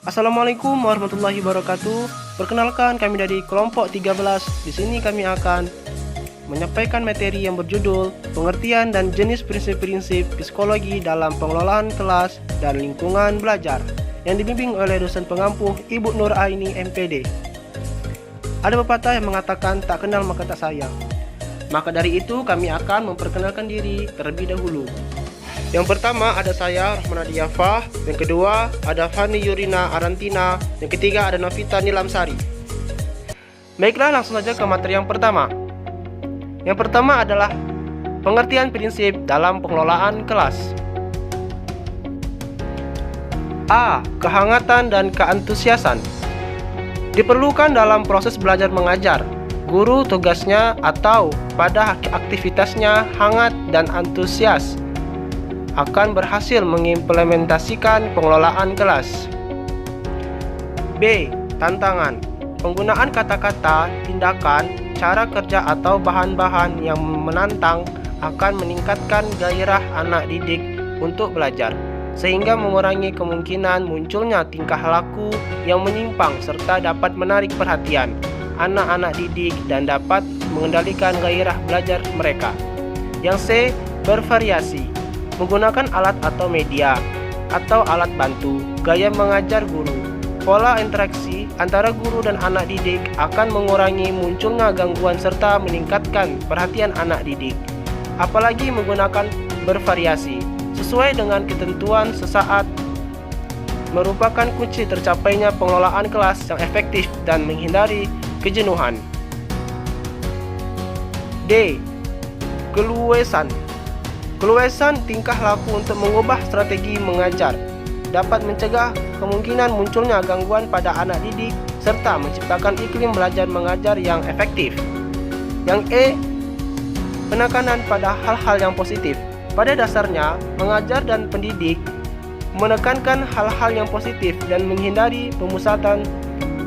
Assalamualaikum warahmatullahi wabarakatuh. Perkenalkan, kami dari kelompok 13. Di sini kami akan menyampaikan materi yang berjudul pengertian dan jenis prinsip-prinsip psikologi dalam pengelolaan kelas dan lingkungan belajar yang dibimbing oleh dosen pengampu Ibu Nur Aini MPD. Ada pepatah yang mengatakan tak kenal maka tak sayang. Maka dari itu kami akan memperkenalkan diri terlebih dahulu. Yang pertama ada saya, Rahman Adiyafah. Yang kedua ada Fani Yurina Arantina. Yang ketiga ada Novita Nilamsari. Baiklah, langsung saja ke materi yang pertama. Yang pertama adalah pengertian prinsip dalam pengelolaan kelas. A. Kehangatan dan keantusiasan diperlukan dalam proses belajar mengajar. Guru tugasnya atau pada aktivitasnya hangat dan antusias akan berhasil mengimplementasikan pengelolaan kelas. B. Tantangan. Penggunaan kata-kata, tindakan, cara kerja atau bahan-bahan yang menantang akan meningkatkan gairah anak didik untuk belajar, sehingga mengurangi kemungkinan munculnya tingkah laku yang menyimpang serta dapat menarik perhatian anak-anak didik dan dapat mengendalikan gairah belajar mereka. Yang C. Bervariasi. Menggunakan alat atau media atau alat bantu, gaya mengajar guru, pola interaksi antara guru dan anak didik akan mengurangi munculnya gangguan serta meningkatkan perhatian anak didik. Apalagi menggunakan bervariasi sesuai dengan ketentuan sesaat merupakan kunci tercapainya pengelolaan kelas yang efektif dan menghindari kejenuhan. D. Keluasan. Keluasan tingkah laku untuk mengubah strategi mengajar dapat mencegah kemungkinan munculnya gangguan pada anak didik serta menciptakan iklim belajar mengajar yang efektif. Yang E. Penekanan pada hal-hal yang positif. Pada dasarnya, mengajar dan pendidik menekankan hal-hal yang positif dan menghindari pemusatan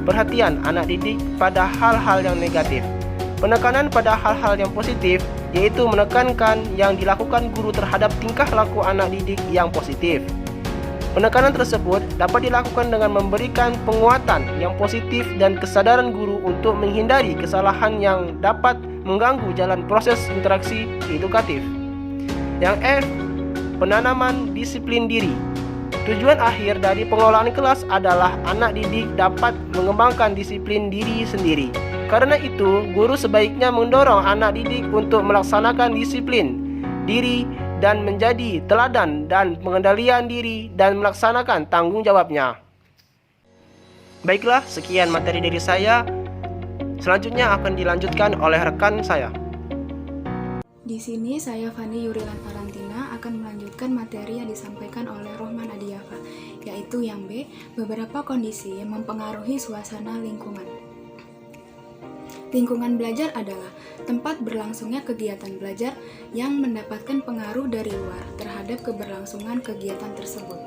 perhatian anak didik pada hal-hal yang negatif. Penekanan pada hal-hal yang positif yaitu menekankan yang dilakukan guru terhadap tingkah laku anak didik yang positif. Penekanan tersebut dapat dilakukan dengan memberikan penguatan yang positif dan kesadaran guru untuk menghindari kesalahan yang dapat mengganggu jalan proses interaksi edukatif. Yang F. Penanaman disiplin diri. Tujuan akhir dari pengelolaan kelas adalah anak didik dapat mengembangkan disiplin diri sendiri. Karena itu, guru sebaiknya mendorong anak didik untuk melaksanakan disiplin diri dan menjadi teladan dan pengendalian diri dan melaksanakan tanggung jawabnya. Baiklah, sekian materi dari saya. Selanjutnya akan dilanjutkan oleh rekan saya. Di sini saya Fani Yurilan Arantina akan melanjutkan materi yang disampaikan oleh Rahman Adiyafah, yaitu yang B, beberapa kondisi yang mempengaruhi suasana lingkungan. Lingkungan belajar adalah tempat berlangsungnya kegiatan belajar yang mendapatkan pengaruh dari luar terhadap keberlangsungan kegiatan tersebut.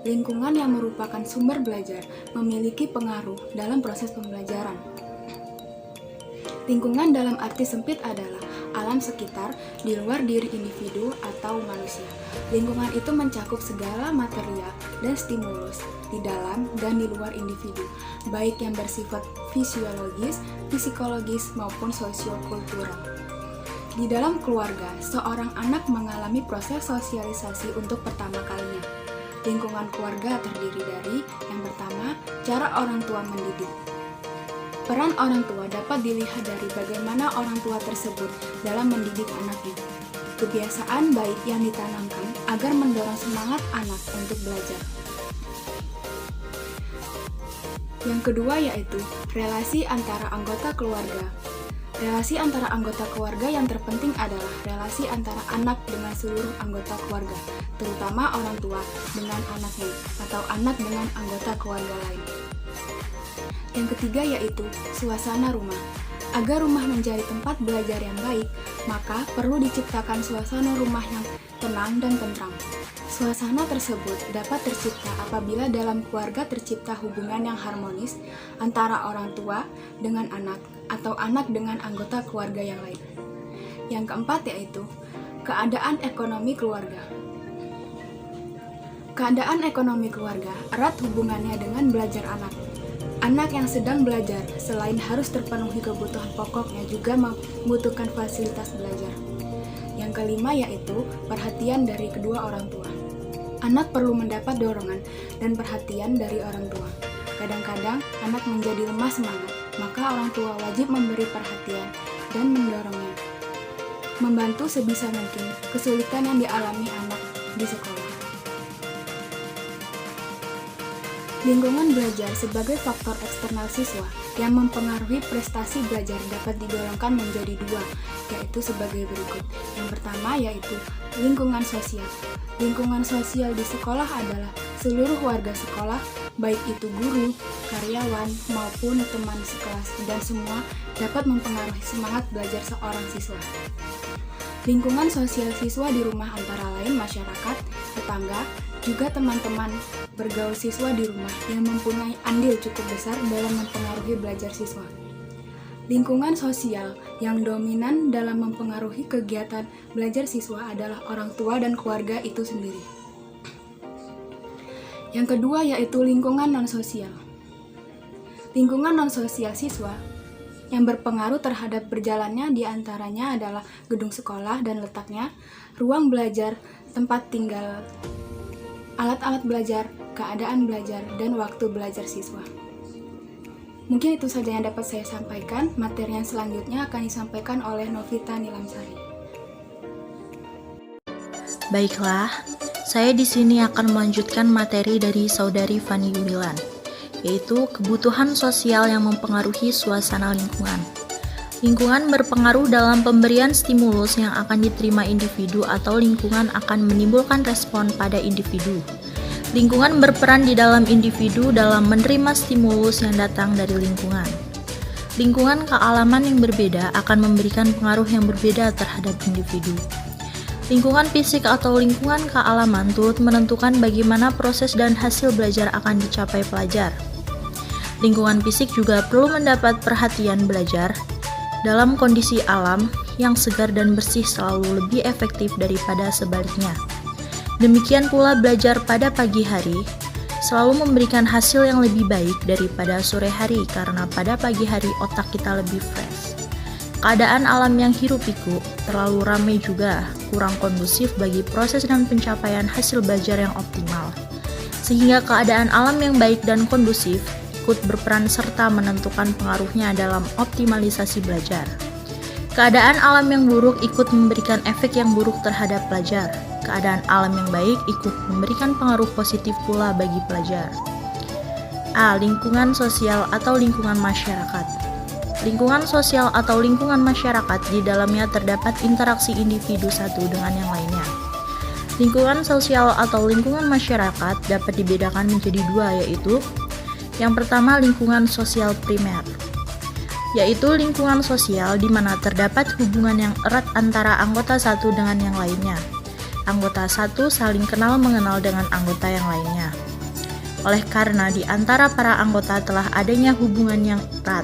Lingkungan yang merupakan sumber belajar memiliki pengaruh dalam proses pembelajaran. Lingkungan dalam arti sempit adalah alam sekitar di luar diri individu atau manusia. Lingkungan itu mencakup segala material dan stimulus di dalam dan di luar individu, baik yang bersifat fisiologis, psikologis, maupun sosiokultural. Di dalam keluarga, seorang anak mengalami proses sosialisasi untuk pertama kalinya. Lingkungan keluarga terdiri dari, yang pertama, cara orang tua mendidik. Peran orang tua dapat dilihat dari bagaimana orang tua tersebut dalam mendidik anaknya. Kebiasaan baik yang ditanamkan agar mendorong semangat anak untuk belajar. Yang kedua yaitu relasi antara anggota keluarga. Relasi antara anggota keluarga yang terpenting adalah relasi antara anak dengan seluruh anggota keluarga, terutama orang tua dengan anaknya atau anak dengan anggota keluarga lain. Yang ketiga yaitu suasana rumah. Agar rumah menjadi tempat belajar yang baik, maka perlu diciptakan suasana rumah yang tenang dan tentram. Suasana tersebut dapat tercipta apabila dalam keluarga tercipta hubungan yang harmonis antara orang tua dengan anak atau anak dengan anggota keluarga yang lain. Yang keempat yaitu keadaan ekonomi keluarga. Keadaan ekonomi keluarga erat hubungannya dengan belajar anak. Anak yang sedang belajar selain harus terpenuhi kebutuhan pokoknya juga membutuhkan fasilitas belajar. Yang kelima yaitu perhatian dari kedua orang tua. Anak perlu mendapat dorongan dan perhatian dari orang tua. Kadang-kadang anak menjadi lemah semangat, maka orang tua wajib memberi perhatian dan mendorongnya. Membantu sebisa mungkin kesulitan yang dialami anak di sekolah. Lingkungan belajar sebagai faktor eksternal siswa yang mempengaruhi prestasi belajar dapat digolongkan menjadi dua, yaitu sebagai berikut. Yang pertama yaitu lingkungan sosial. Lingkungan sosial di sekolah adalah seluruh warga sekolah, baik itu guru, karyawan, maupun teman sekelas, dan semua dapat mempengaruhi semangat belajar seorang siswa. Lingkungan sosial siswa di rumah antara lain masyarakat, tetangga, juga teman-teman bergaul siswa di rumah yang mempunyai andil cukup besar dalam mempengaruhi belajar siswa. Lingkungan sosial yang dominan dalam mempengaruhi kegiatan belajar siswa adalah orang tua dan keluarga itu sendiri. Yang kedua yaitu lingkungan non-sosial. Lingkungan non-sosial siswa yang berpengaruh terhadap berjalannya diantaranya adalah gedung sekolah dan letaknya, ruang belajar, tempat tinggal, alat-alat belajar, keadaan belajar, dan waktu belajar siswa. Mungkin itu saja yang dapat saya sampaikan. Materi yang selanjutnya akan disampaikan oleh Novita Nilamsari. Baiklah, saya di sini akan melanjutkan materi dari Saudari Fani Gumilan, yaitu kebutuhan sosial yang mempengaruhi suasana lingkungan. Lingkungan berpengaruh dalam pemberian stimulus yang akan diterima individu atau lingkungan akan menimbulkan respon pada individu. Lingkungan berperan di dalam individu dalam menerima stimulus yang datang dari lingkungan. Lingkungan kealaman yang berbeda akan memberikan pengaruh yang berbeda terhadap individu. Lingkungan fisik atau lingkungan kealaman turut menentukan bagaimana proses dan hasil belajar akan dicapai pelajar. Lingkungan fisik juga perlu mendapat perhatian belajar. Dalam kondisi alam yang segar dan bersih selalu lebih efektif daripada sebaliknya. Demikian pula belajar pada pagi hari selalu memberikan hasil yang lebih baik daripada sore hari karena pada pagi hari otak kita lebih fresh. Keadaan alam yang hiruk-pikuk terlalu ramai juga kurang kondusif bagi proses dan pencapaian hasil belajar yang optimal. Sehingga keadaan alam yang baik dan kondusif ikut berperan serta menentukan pengaruhnya dalam optimalisasi belajar. Keadaan alam yang buruk ikut memberikan efek yang buruk terhadap pelajar. Keadaan alam yang baik ikut memberikan pengaruh positif pula bagi pelajar. A. Lingkungan sosial atau lingkungan masyarakat. Lingkungan sosial atau lingkungan masyarakat di dalamnya terdapat interaksi individu satu dengan yang lainnya. Lingkungan sosial atau lingkungan masyarakat dapat dibedakan menjadi dua, yaitu yang pertama lingkungan sosial primer, yaitu lingkungan sosial di mana terdapat hubungan yang erat antara anggota satu dengan yang lainnya. Anggota satu saling kenal mengenal dengan anggota yang lainnya. Oleh karena di antara para anggota telah adanya hubungan yang erat,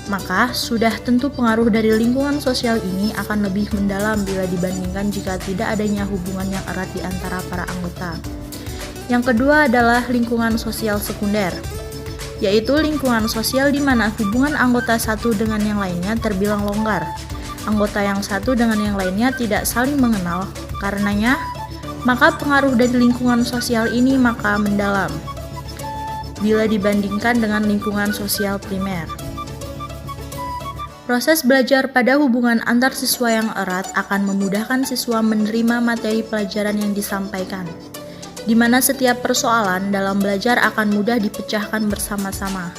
maka sudah tentu pengaruh dari lingkungan sosial ini akan lebih mendalam bila dibandingkan jika tidak adanya hubungan yang erat di antara para anggota. Yang kedua adalah lingkungan sosial sekunder, yaitu lingkungan sosial di mana hubungan anggota satu dengan yang lainnya terbilang longgar. Anggota yang satu dengan yang lainnya tidak saling mengenal, karenanya maka pengaruh dari lingkungan sosial ini maka mendalam bila dibandingkan dengan lingkungan sosial primer. Proses belajar pada hubungan antar siswa yang erat akan memudahkan siswa menerima materi pelajaran yang disampaikan, di mana setiap persoalan dalam belajar akan mudah dipecahkan bersama-sama.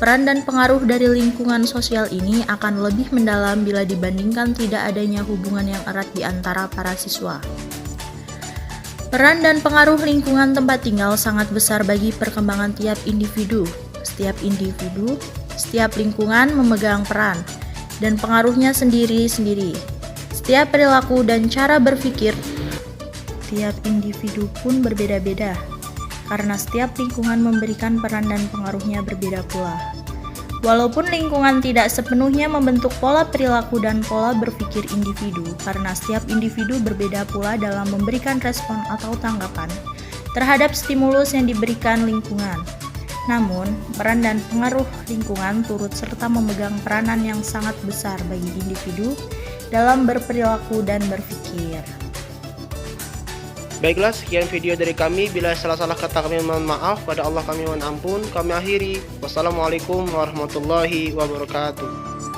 Peran dan pengaruh dari lingkungan sosial ini akan lebih mendalam bila dibandingkan tidak adanya hubungan yang erat di antara para siswa. Peran dan pengaruh lingkungan tempat tinggal sangat besar bagi perkembangan tiap individu. Setiap lingkungan memegang peran dan pengaruhnya sendiri-sendiri. Setiap perilaku dan cara berpikir tiap individu pun berbeda-beda, karena setiap lingkungan memberikan peran dan pengaruhnya berbeda pula. Walaupun lingkungan tidak sepenuhnya membentuk pola perilaku dan pola berpikir individu, karena setiap individu berbeda pula dalam memberikan respon atau tanggapan, terhadap stimulus yang diberikan lingkungan. Namun, peran dan pengaruh lingkungan turut serta memegang peranan yang sangat besar bagi individu dalam berperilaku dan berpikir. Baiklah, sekian video dari kami. Bila salah-salah kata kami mohon maaf, pada Allah kami mohon ampun. Kami akhiri. Wassalamualaikum warahmatullahi wabarakatuh.